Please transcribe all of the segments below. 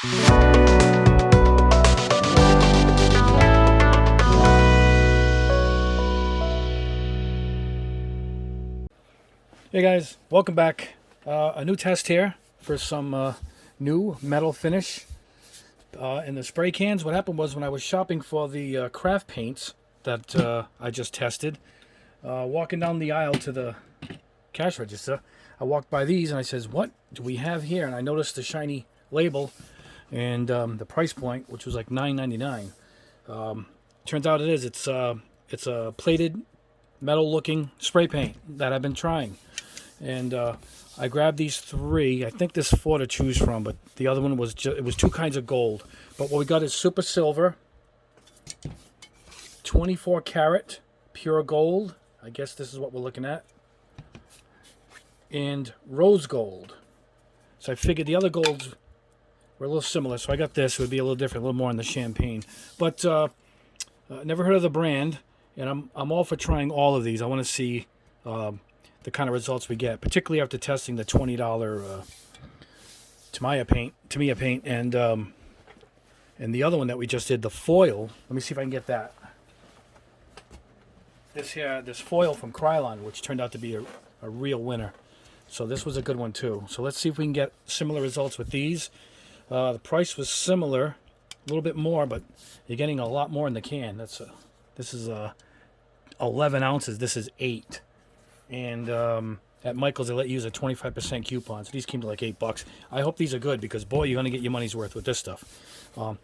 Hey guys, welcome back. A new test here for some new metal finish in the spray cans. What happened was when I was shopping for the craft paints that I just tested, walking down the aisle to the cash register, I walked by these and I says, what do we have here? And I noticed the shiny label and the price point, which was like $9.99. Turns out it is. It's a plated metal looking spray paint that I've been trying. And I grabbed these three. I think there's four to choose from, but the other one was it was two kinds of gold. But what we got is super silver, 24 karat pure gold. I guess this is what we're looking at. And rose gold. So I figured the other golds were a little similar. So I got this. It would be a little different, a little more in the champagne. But never heard of the brand, and I'm all for trying all of these. I want to see the kind of results we get, particularly after testing the $20 Tamiya paint, and the other one that we just did, the foil. Let me see if I can get that. This foil from Krylon, which turned out to be a real winner. So this was a good one too. So let's see if we can get similar results with these. The price was similar, a little bit more, but you're getting a lot more in the can. This is 11 ounces. This is 8. And at Michael's, they let you use a 25% coupon. So these came to like $8. I hope these are good because, boy, you're going to get your money's worth with this stuff.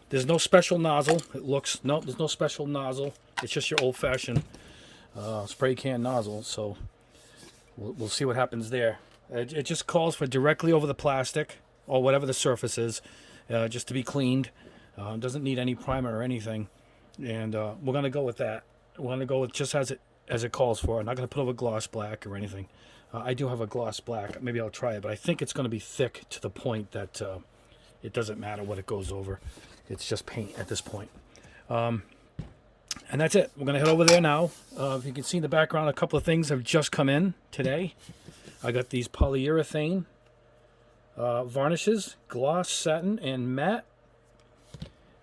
There's no special nozzle. There's no special nozzle. It's just your old-fashioned spray can nozzle. So we'll see what happens there. It just calls for directly over the plastic or whatever the surface is, just to be cleaned. Doesn't need any primer or anything. And we're going to go with that. We're going to go with just as it calls for. I'm not going to put over gloss black or anything. I do have a gloss black. Maybe I'll try it, but I think it's going to be thick to the point that it doesn't matter what it goes over. It's just paint at this point. And that's it. We're going to head over there now. If you can see in the background, a couple of things have just come in today. I got these polyurethane varnishes, gloss, satin, and matte.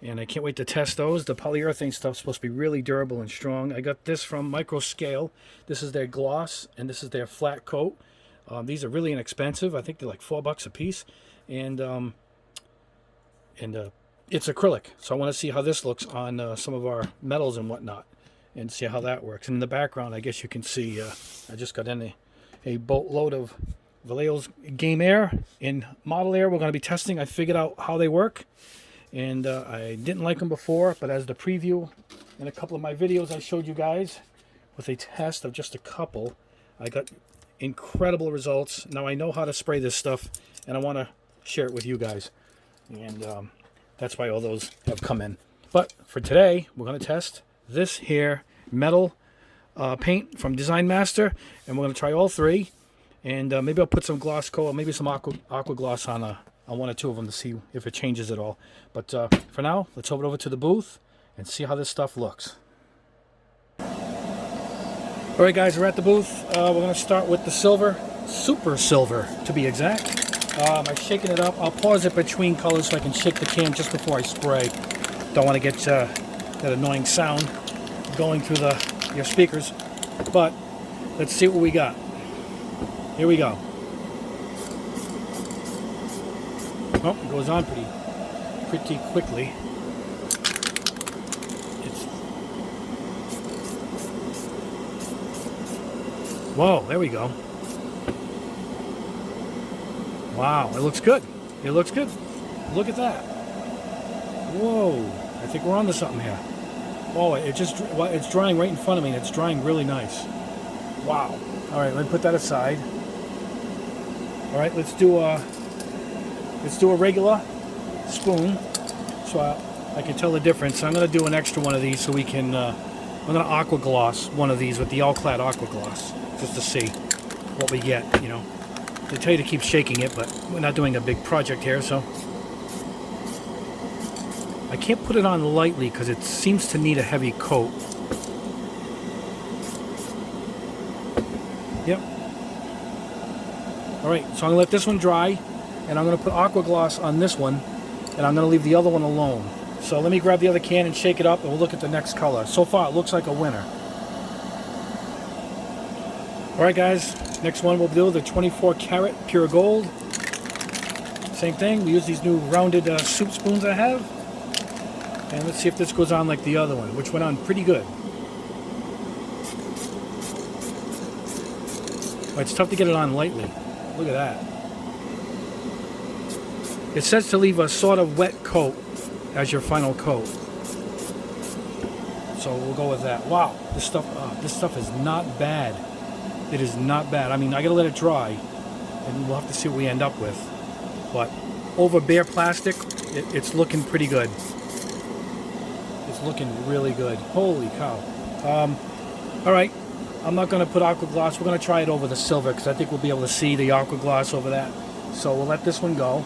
And I can't wait to test those. The polyurethane stuff's supposed to be really durable and strong. I got this from Micro Scale. This is their gloss, and this is their flat coat. These are really inexpensive. I think they're like $4 a piece. And it's acrylic. So I want to see how this looks on some of our metals and whatnot, and see how that works. And in the background, I guess you can see I just got in a boatload of Vallejo's Game Air and Model Air. We're going to be testing. I figured out how they work. And I didn't like them before, but as the preview in a couple of my videos I showed you guys with a test of just a couple, I got incredible results. Now I know how to spray this stuff, and I want to share it with you guys. And that's why all those have come in. But for today, we're going to test this here metal paint from Design Master, and we're going to try all three. And maybe I'll put some gloss coat, maybe some aqua gloss on one or two of them to see if it changes at all. But for now, let's head over to the booth and see how this stuff looks. Alright guys, we're at the booth. We're going to start with the silver, super silver to be exact. I'm shaking it up. I'll pause it between colors so I can shake the can just before I spray. Don't want to get that annoying sound going through your speakers. But let's see what we got. Here we go. Oh, it goes on pretty quickly. Whoa, there we go. Wow, it looks good. It looks good. Look at that. Whoa, I think we're onto something here. Oh, it's drying right in front of me, and it's drying really nice. Wow. All right, let me put that aside. All right, let's do a regular spoon so I can tell the difference. I'm going to do an extra one of these so we can, I'm going to aqua gloss one of these with the all-clad aqua gloss just to see what we get, you know. They tell you to keep shaking it, but we're not doing a big project here, so. I can't put it on lightly because it seems to need a heavy coat. Yep. All right, so I'm going to let this one dry, and I'm going to put aqua gloss on this one and I'm going to leave the other one alone. So let me grab the other can and shake it up, and we'll look at the next color. So far, it looks like a winner. All right, guys. Next one we'll do the 24 karat pure gold. Same thing. We use these new rounded soup spoons I have. And let's see if this goes on like the other one, which went on pretty good. Oh, it's tough to get it on lightly. Look at that. It says to leave a sort of wet coat as your final coat. So we'll go with that. Wow, this stuff is not bad. It is not bad. I mean, I gotta let it dry, and we'll have to see what we end up with. But over bare plastic, it's looking pretty good. It's looking really good. Holy cow. All right, I'm not gonna put aqua gloss. We're gonna try it over the silver because I think we'll be able to see the aqua gloss over that. So we'll let this one go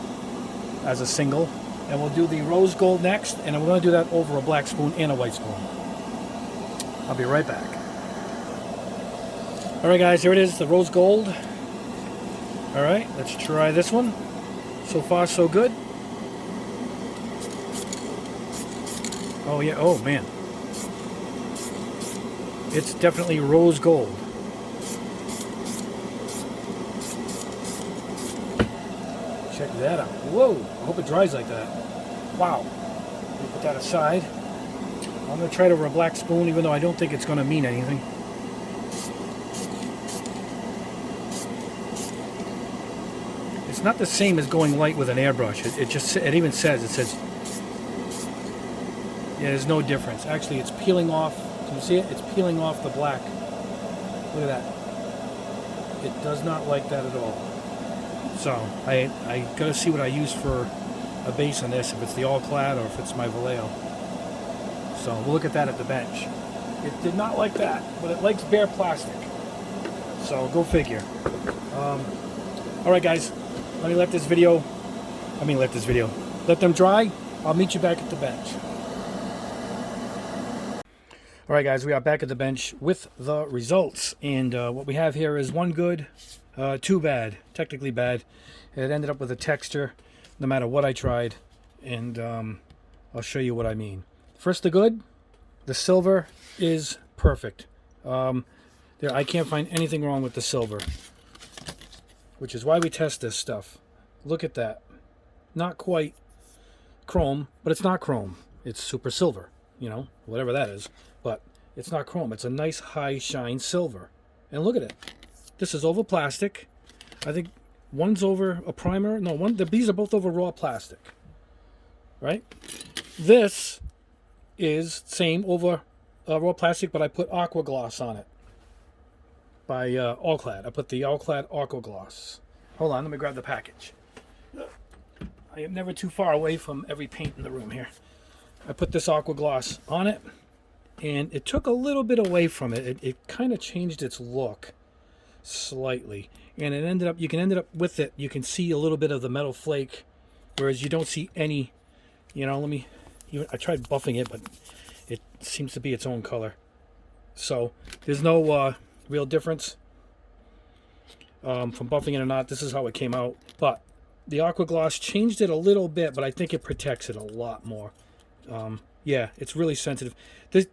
as a single, and we'll do the rose gold next, and we're gonna do that over a black spoon and a white spoon. I'll be right back. All right, guys, here it is, the rose gold. All right, let's try this one. So far, so good. Oh, yeah. Oh, man. It's definitely rose gold. Check that out. Whoa. I hope it dries like that. Wow. Let me put that aside. I'm going to try it over a black spoon, even though I don't think it's going to mean anything. It's not the same as going light with an airbrush. It even says, yeah, there's no difference. Actually, it's peeling off. Can you see it? It's peeling off the black. Look at that. It does not like that at all. So I gotta see what I use for a base on this, if it's the all clad or if it's my Vallejo. So we'll look at that at the bench. It did not like that, but it likes bare plastic. So go figure. All right, guys. Let them dry. I'll meet you back at the bench. All right, guys, we are back at the bench with the results. And what we have here is one good, two bad, technically bad. It ended up with a texture no matter what I tried. And I'll show you what I mean. First, the good. The silver is perfect. I can't find anything wrong with the silver, which is why we test this stuff. Look at that. Not quite chrome, but it's not chrome. It's super silver, whatever that is. But it's not chrome. It's a nice high shine silver. And look at it. This is over plastic. I think one's over a primer. No, these are both over raw plastic. Right? This is same over raw plastic, but I put aqua gloss on it. By All Clad. I put the All Clad Aqua Gloss. Hold on, let me grab the package. I am never too far away from every paint in the room here. I put this Aqua Gloss on it, and it took a little bit away from it. It kind of changed its look slightly, and you can end up with it. You can see a little bit of the metal flake, whereas you don't see any. I tried buffing it, but it seems to be its own color. So there's no real difference from buffing it or not. This is how it came out, but the aqua gloss changed it a little bit, but I think it protects it a lot more. Yeah, it's really sensitive. This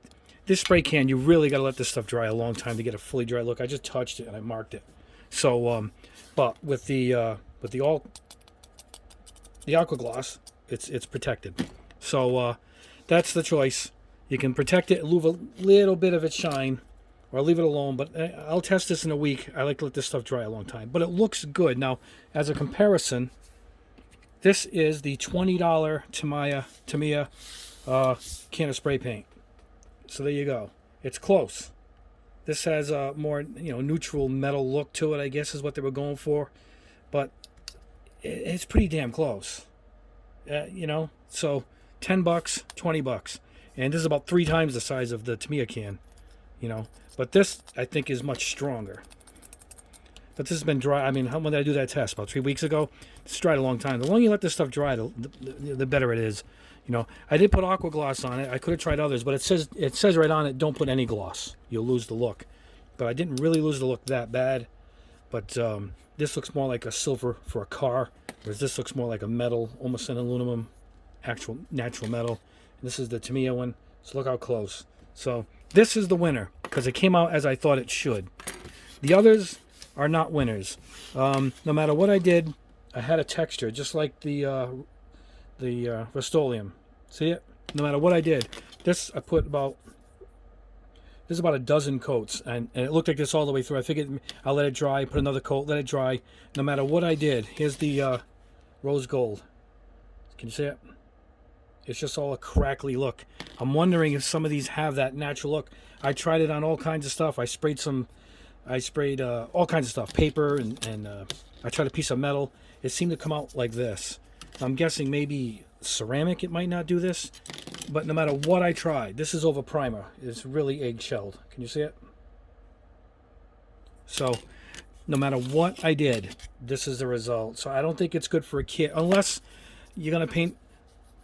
spray can, you really got to let this stuff dry a long time to get a fully dry look. I just touched it and I marked it. So but with the aqua gloss, it's protected. So that's the choice. You can protect it, leave a little bit of its shine, or I'll leave it alone, but I'll test this in a week. I like to let this stuff dry a long time, but it looks good. Now, as a comparison, this is the $20 Tamiya can of spray paint. So there you go. It's close. This has a more neutral metal look to it, I guess is what they were going for, but it's pretty damn close. So $10, $20, and this is about 3 times the size of the Tamiya can. But this, I think, is much stronger. But this has been dry. I mean, when did I do that test? About 3 weeks ago? It's dried a long time. The longer you let this stuff dry, the better it is. I did put aqua gloss on it. I could have tried others, but it says right on it, don't put any gloss. You'll lose the look. But I didn't really lose the look that bad. But this looks more like a silver for a car, whereas this looks more like a metal, almost an aluminum actual natural metal. And this is the Tamiya one. So look how close. So this is the winner because it came out as I thought it should. The others are not winners. No matter what I did, I had a texture just like the Rust-Oleum. See it? No matter what I did, this I put about. This is about a dozen coats, and it looked like this all the way through. I figured I'll let it dry, put another coat, let it dry. No matter what I did, here's the rose gold. Can you see it? It's just all a crackly look. I'm wondering if some of these have that natural look. I tried it on all kinds of stuff. I sprayed all kinds of stuff, paper, and I tried a piece of metal. It seemed to come out like this. I'm guessing maybe ceramic, it might not do this. But no matter what I tried, this is over primer. It's really egg-shelled. Can you see it? So, no matter what I did, this is the result. So I don't think it's good for a kit, unless you're going to paint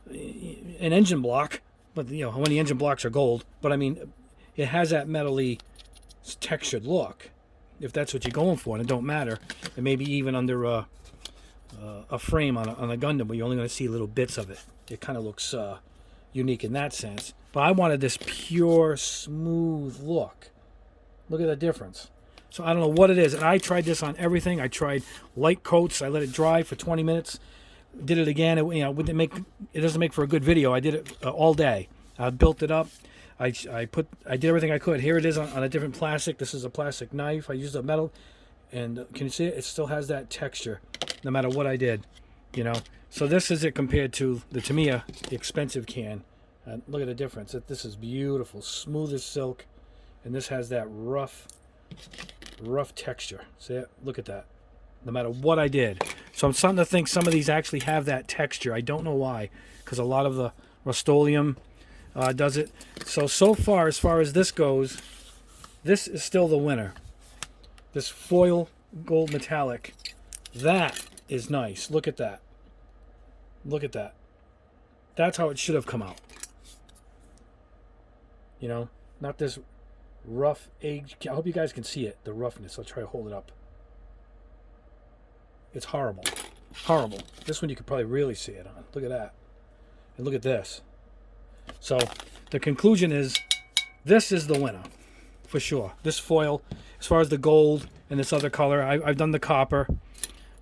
an engine block. But, you know, how many engine blocks are gold? But, I mean, it has that metally textured look. If that's what you're going for, and it don't matter. And maybe even under a frame on a Gundam where you're only going to see little bits of it. It kind of looks unique in that sense. But I wanted this pure, smooth look. Look at the difference. So I don't know what it is. And I tried this on everything. I tried light coats. I let it dry for 20 minutes. Did it again. It doesn't make for a good video. I did it all day. I built it up. I did everything I could. Here it is on a different plastic. This is a plastic knife. I used a metal. And can you see it? It still has that texture no matter what I did, you know. So this is it compared to the Tamiya, the expensive can. Look at the difference. This is beautiful, smooth as silk, and this has that rough texture. See it? Look at that. No matter what I did. So I'm starting to think some of these actually have that texture. I don't know why, because a lot of the Rust-Oleum does it. So far as this goes, this is still the winner. This foil gold metallic, that is nice. Look at that. Look at that. That's how it should have come out. You know, not this rough egg. I hope you guys can see it, the roughness. I'll try to hold it up. It's horrible. Horrible. This one you could probably really see it on. Look at that. And look at this. So the conclusion is this is the winner for sure. This foil, as far as the gold and this other color, I've done the copper.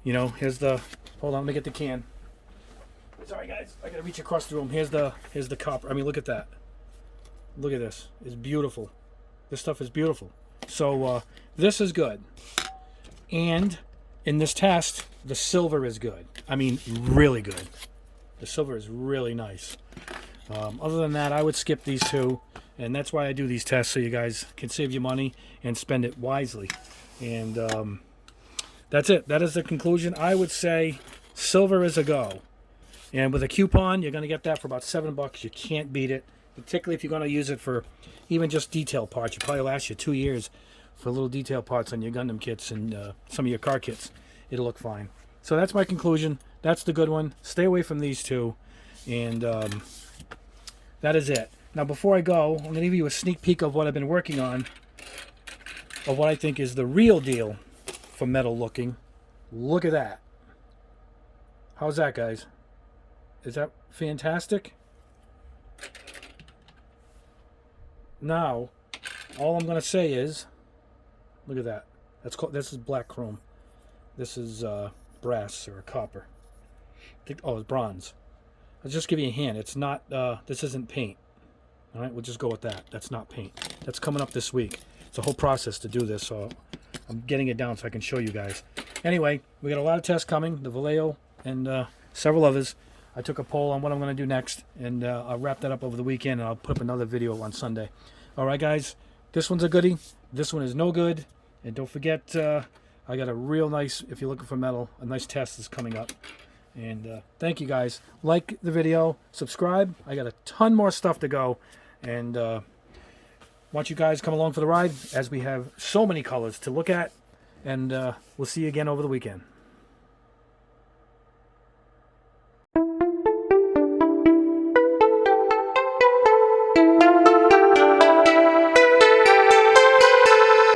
You know, here's the, hold on, let me get the can. Sorry guys, I gotta reach across the room. Here's the copper. I mean, look at that. Look at this. It's beautiful. This stuff is beautiful. So this is good. And in this test, the silver is good. I mean, really good. The silver is really nice. Other than that, I would skip these two. And that's why I do these tests, so you guys can save your money and spend it wisely. And that's it. That is the conclusion. I would say silver is a go. And with a coupon, you're going to get that for about $7. You can't beat it, particularly if you're going to use it for even just detail parts. It probably lasts you 2 years for little detail parts on your Gundam kits and some of your car kits. It'll look fine. So that's my conclusion. That's the good one. Stay away from these two. And that is it. Now, before I go, I'm going to give you a sneak peek of what I've been working on, of what I think is the real deal for metal looking. Look at that. How's that, guys? Is that fantastic? Now, all I'm going to say is, look at that. This is black chrome. This is brass or copper. It's bronze. I'll just give you a hint. It's not. This isn't paint. All right, we'll just go with that. That's not paint. That's coming up this week. It's a whole process to do this, so I'm getting it down so I can show you guys. Anyway, we got a lot of tests coming. The Vallejo and several others. I took a poll on what I'm going to do next, and I'll wrap that up over the weekend, and I'll put up another video on Sunday. All right, guys, this one's a goodie. This one is no good. And don't forget, I got a real nice, if you're looking for metal, a nice test is coming up. And thank you, guys. Like the video, subscribe. I got a ton more stuff to go, and want you guys to come along for the ride, as we have so many colors to look at. And we'll see you again over the weekend.